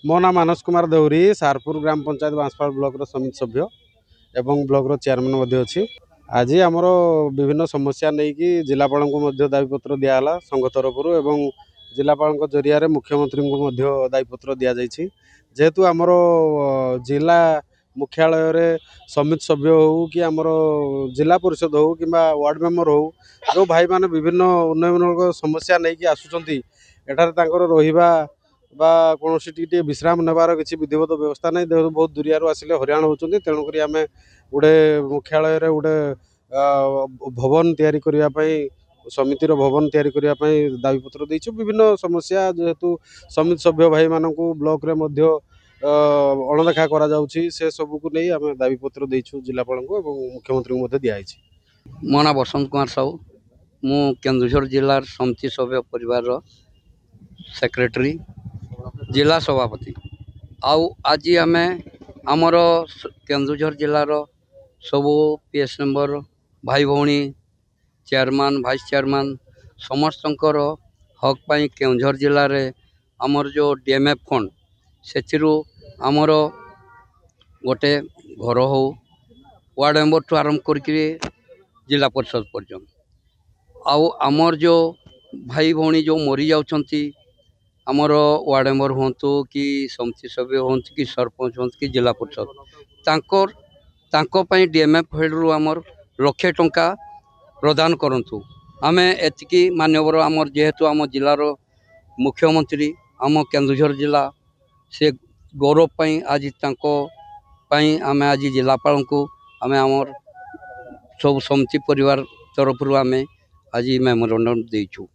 मो ना मानस कुमार देउरी सारपुर ग्राम पंचायत बांसपाड़ ब्लॉक समिति सभ्य एवं ब्लॉक चेयरमैन अच्छी। आज आमर विभिन्न समस्या नहीं कि जिलापाल को दाबीपत्र दिहला संघ तरफ एवं जिलापाल जरिया मुख्यमंत्री को दाबीपत्र दि जाइए। जेहेतु आमर जिला मुख्यालय समिति सभ्य हो कि आमर जिला परिषद हो कि वार्ड मेंबर हो जो भाई मैंने विभिन्न उन्नयनमूलक समस्या नहीं कि आसुँच एठार रहा बा कौन टी विश्राम नेबार किसी विधिवत व्यवस्था नहीं बहुत दूरिया आसिले हरियाण होती तेणुक आम गोटे मुख्यालय गोटे भवन या समितिर भवन या दाबीपत्र देचु। विभिन्न समस्या जेहेतु समिति सभ्य भाई मानक ब्लॉक रे अणदेखा से सबू को नहीं आम दाबीपत्र देचु जिलापाल को मुख्यमंत्री को दिखाई। मो ना बसंत कुमार साहू मु केन्दुझर जिलार समिति सभ्य परिवार सेक्रेटरी जिला सभापति आज आम आमर केन्दुझर जिलार सबू पीएस मेंबर भाई भौणी चेयरमैन वाइस चेयरमैन समस्त हक पाई केन्दुझर जिले में आमर जो डीएमएफ फंड से आमर गोटे घर हो वार्ड मेंबर ठू आरंभ करके जिला परिषद पर्यंत आमर जो भाई भौणी जो मरी जाउछंती आमर वार्ड मेंबर हूँ कि समिति सभ्य हूँ कि सरपंच हूँ कि जिला परिषद तांको डीएमएफ फंड रु आमर लक्षे टंका प्रदान करंतु आमे एतिकी मान्यवर आमर जेहेतु आम जिलार मुख्यमंत्री आम केन्दुझर जिला से गौरव पाई आज तांको पाई आमे आज जिलापाल को आमे आमर सब समिति परिवार तरफ आमे आज मेमोरेंडम देइछु।